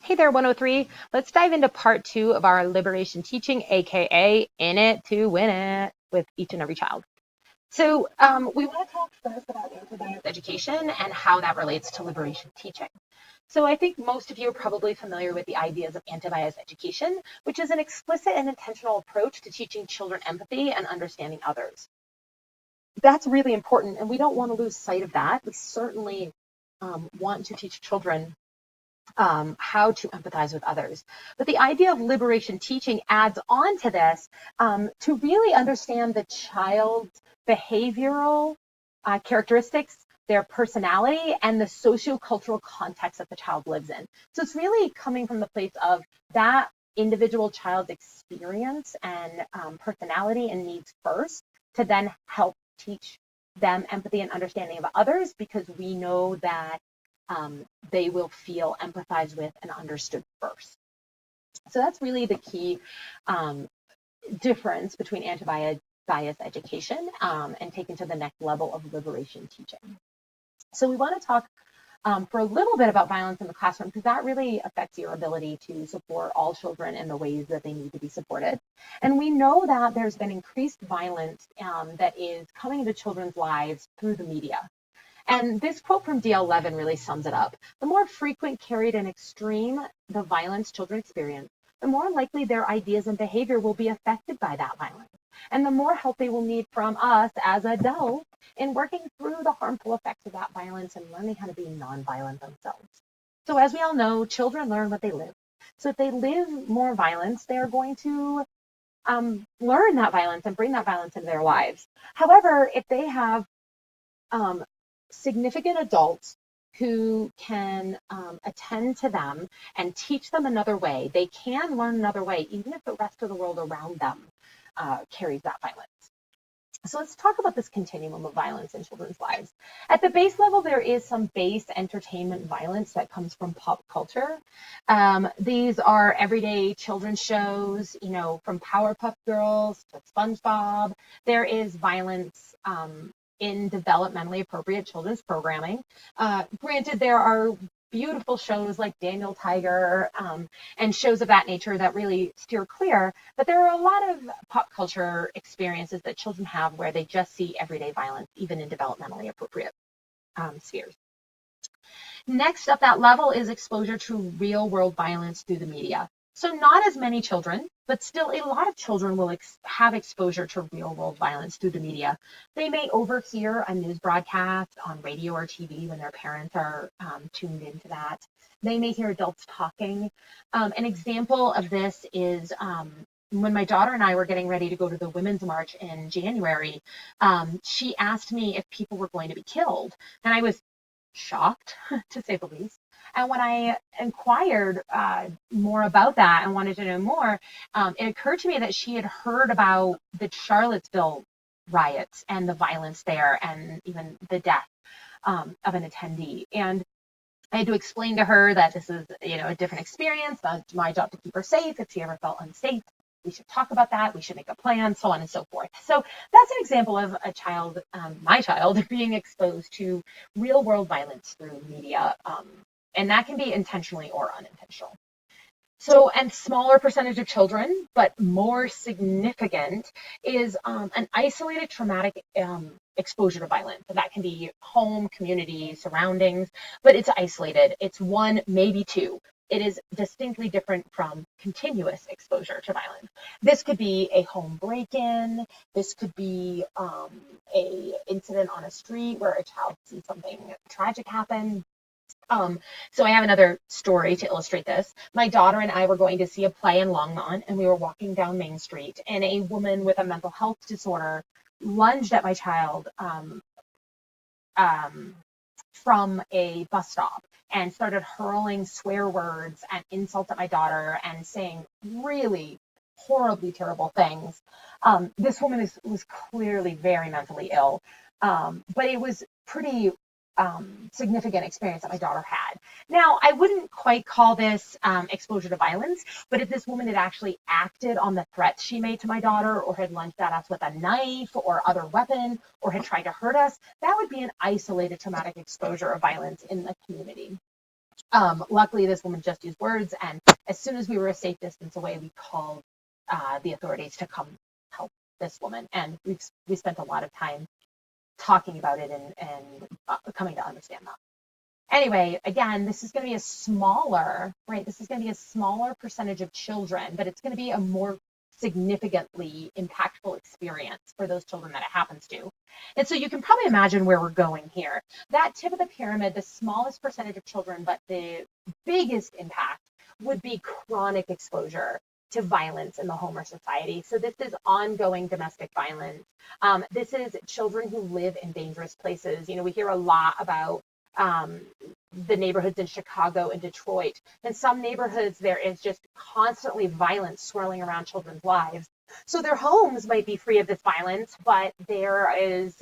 Hey there, 103. Let's dive into part 2 of our liberation teaching, aka In It to Win It, with each and every child. So we want to talk first about anti-bias education and how that relates to liberation teaching. So I think most of you are probably familiar with the ideas of anti-bias education, which is an explicit and intentional approach to teaching children empathy and understanding others. That's really important, and we don't want to lose sight of that. We certainly want to teach children how to empathize with others. But the idea of liberation teaching adds on to this to really understand the child's behavioral characteristics, their personality, and the sociocultural context that the child lives in. So it's really coming from the place of that individual child's experience and personality and needs first to then help teach them empathy and understanding of others, because we know that they will feel empathized with and understood first. So that's really the key difference between anti-bias education and taken to the next level of liberation teaching. So we want to talk for a little bit about violence in the classroom, because that really affects your ability to support all children in the ways that they need to be supported. And we know that there's been increased violence that is coming into children's lives through the media. And this quote from DL Levin really sums it up. The more frequent, carried, and extreme the violence children experience, the more likely their ideas and behavior will be affected by that violence, and the more help they will need from us as adults in working through the harmful effects of that violence and learning how to be nonviolent themselves. So as we all know, children learn what they live. So if they live more violence, they are going to learn that violence and bring that violence into their lives. However, if they have significant adults who can attend to them and teach them another way, they can learn another way, even if the rest of the world around them carries that violence. So let's talk about this continuum of violence in children's lives. At the base level, there is some base entertainment violence that comes from pop culture. These are everyday children's shows, from Powerpuff Girls to SpongeBob. There is violence in developmentally appropriate children's programming. Granted, there are beautiful shows like Daniel Tiger and shows of that nature that really steer clear, but there are a lot of pop culture experiences that children have where they just see everyday violence, even in developmentally appropriate spheres. Next up that level is exposure to real world violence through the media. So not as many children, but still a lot of children will have exposure to real world violence through the media. They may overhear a news broadcast on radio or TV when their parents are tuned into that. They may hear adults talking. An example of this is when my daughter and I were getting ready to go to the Women's March in January, she asked me if people were going to be killed. And I was shocked, to say the least. And when I inquired more about that and wanted to know more, it occurred to me that she had heard about the Charlottesville riots and the violence there and even the death of an attendee. And I had to explain to her that this is, a different experience. That's my job to keep her safe. If she ever felt unsafe, we should talk about that. We should make a plan, so on and so forth. So that's an example of a child, my child, being exposed to real world violence through media. And that can be intentionally or unintentional. So, and smaller percentage of children, but more significant, is an isolated traumatic exposure to violence. So that can be home, community, surroundings, but it's isolated. It's one, maybe two. It is distinctly different from continuous exposure to violence. This could be a home break-in. This could be a incident on a street where a child sees something tragic happen. So I have another story to illustrate this. My daughter and I were going to see a play in Longmont, and we were walking down Main Street, and a woman with a mental health disorder lunged at my child from a bus stop and started hurling swear words and insults at my daughter and saying really horribly terrible things. This woman was clearly very mentally ill, but it was pretty significant experience that my daughter had. Now, I wouldn't quite call this exposure to violence, but if this woman had actually acted on the threats she made to my daughter, or had lunged at us with a knife or other weapon, or had tried to hurt us, that would be an isolated traumatic exposure of violence in the community. Luckily, this woman just used words, and as soon as we were a safe distance away, we called the authorities to come help this woman, and we spent a lot of time talking about it and coming to understand that. Anyway, again, this is going to be a smaller, right? This is going to be a smaller percentage of children, but it's going to be a more significantly impactful experience for those children that it happens to. And so you can probably imagine where we're going here. That tip of the pyramid, the smallest percentage of children, but the biggest impact would be chronic exposure to violence in the home or society. So this is ongoing domestic violence. This is children who live in dangerous places. We hear a lot about the neighborhoods in Chicago and Detroit. In some neighborhoods, there is just constantly violence swirling around children's lives. So their homes might be free of this violence, but there is,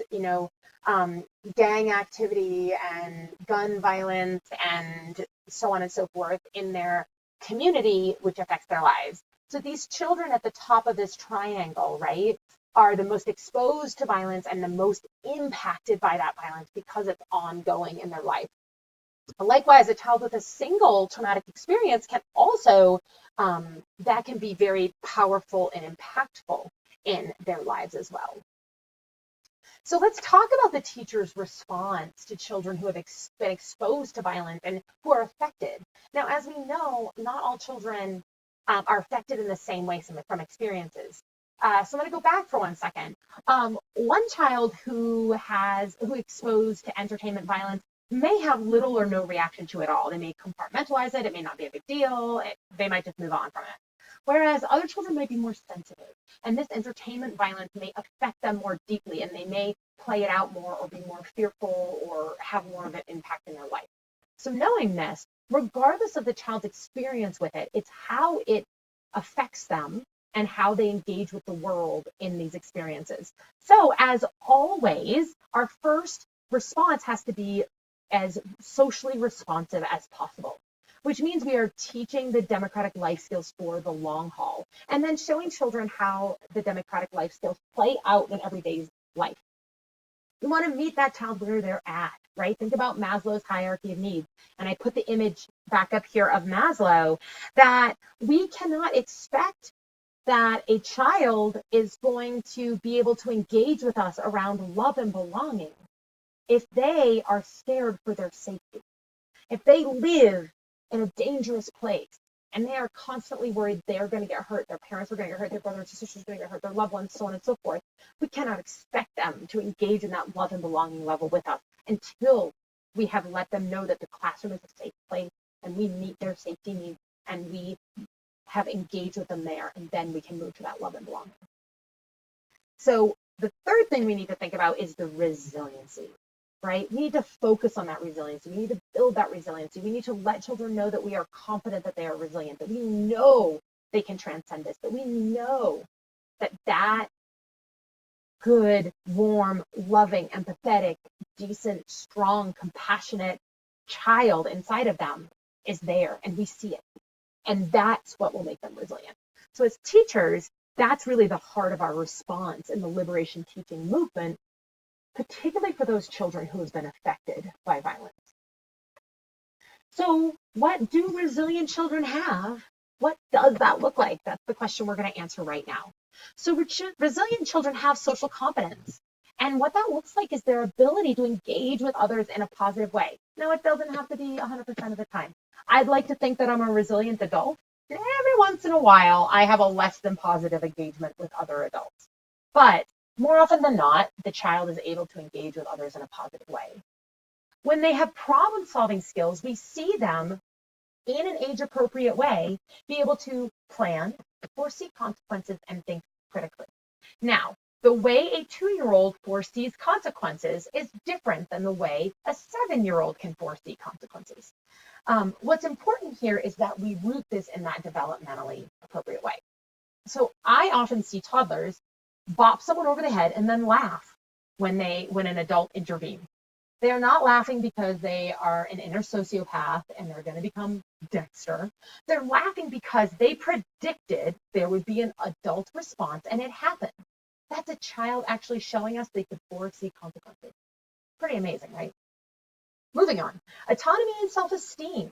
gang activity and gun violence and so on and so forth in their community, which affects their lives. So these children at the top of this triangle, right, are the most exposed to violence and the most impacted by that violence because it's ongoing in their life. Likewise, a child with a single traumatic experience can also, that can be very powerful and impactful in their lives as well. So let's talk about the teacher's response to children who have been exposed to violence and who are affected. Now, as we know, not all children are affected in the same way from experiences. So I'm going to go back for 1 second. One child who exposed to entertainment violence may have little or no reaction to it at all. They may compartmentalize it. It may not be a big deal. They might just move on from it. Whereas other children might be more sensitive, and this entertainment violence may affect them more deeply, and they may play it out more or be more fearful or have more of an impact in their life. So knowing this, regardless of the child's experience with it, it's how it affects them and how they engage with the world in these experiences. So as always, our first response has to be as socially responsive as possible, which means we are teaching the democratic life skills for the long haul, and then showing children how the democratic life skills play out in everyday life. We want to meet that child where they're at, right? Think about Maslow's hierarchy of needs. And I put the image back up here of Maslow, that we cannot expect that a child is going to be able to engage with us around love and belonging if they are scared for their safety. If they live in a dangerous place and they are constantly worried they're going to get hurt, their parents are going to get hurt, their brothers and sisters are going to get hurt, their loved ones, so on and so forth, we cannot expect them to engage in that love and belonging level with us until we have let them know that the classroom is a safe place and we meet their safety needs and we have engaged with them there, and then we can move to that love and belonging. So the third thing we need to think about is the resiliency. Right? We need to focus on that resiliency. We need to build that resiliency. We need to let children know that we are confident that they are resilient, that we know they can transcend this, that we know that good, warm, loving, empathetic, decent, strong, compassionate child inside of them is there, and we see it. And that's what will make them resilient. So as teachers, that's really the heart of our response in the liberation teaching movement, particularly for those children who have been affected by violence. So what do resilient children have? What does that look like? That's the question we're going to answer right now. So resilient children have social competence. And what that looks like is their ability to engage with others in a positive way. Now, it doesn't have to be 100% of the time. I'd like to think that I'm a resilient adult. And every once in a while, I have a less than positive engagement with other adults. But more often than not, the child is able to engage with others in a positive way. When they have problem-solving skills, we see them in an age-appropriate way be able to plan, foresee consequences, and think critically. Now, the way a 2-year-old foresees consequences is different than the way a 7-year-old can foresee consequences. What's important here is that we root this in that developmentally appropriate way. So I often see toddlers bop someone over the head and then laugh when an adult intervenes. They are not laughing because they are an inner sociopath and they're going to become Dexter. They're laughing because they predicted there would be an adult response, and it happened. That's a child actually showing us they could foresee consequences. Pretty amazing, right? Moving on. Autonomy and self-esteem.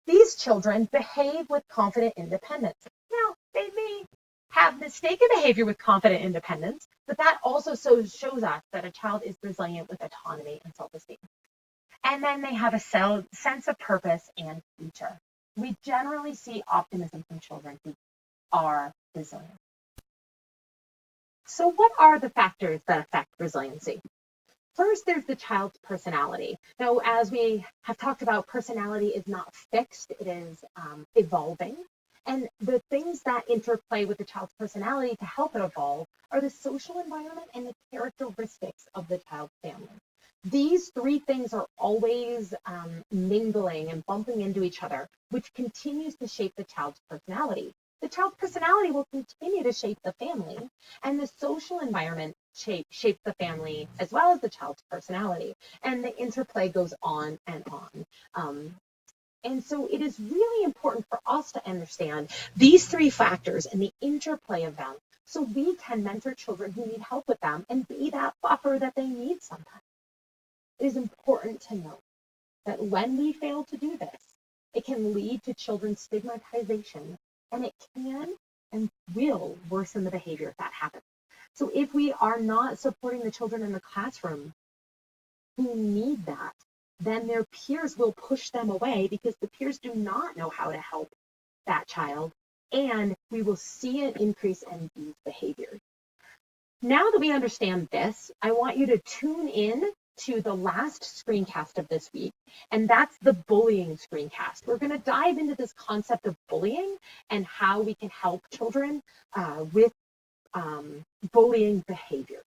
These children behave with confident independence. Now, they may have mistaken behavior with confident independence, but that also shows us that a child is resilient with autonomy and self-esteem. And then they have a sense of purpose and future. We generally see optimism from children who are resilient. So what are the factors that affect resiliency? First, there's the child's personality. Now, as we have talked about, personality is not fixed, it is evolving. And the things that interplay with the child's personality to help it evolve are the social environment and the characteristics of the child's family. These three things are always mingling and bumping into each other, which continues to shape the child's personality. The child's personality will continue to shape the family, and the social environment shapes the family as well as the child's personality. And the interplay goes on and on. And so it is really important for us to understand these three factors and the interplay of them so we can mentor children who need help with them and be that buffer that they need sometimes. It is important to note that when we fail to do this, it can lead to children's stigmatization, and it can and will worsen the behavior if that happens. So if we are not supporting the children in the classroom who need that, then their peers will push them away because the peers do not know how to help that child, and we will see an increase in these behaviors. Now that we understand this, I want you to tune in to the last screencast of this week, and that's the bullying screencast. We're going to dive into this concept of bullying and how we can help children with bullying behavior.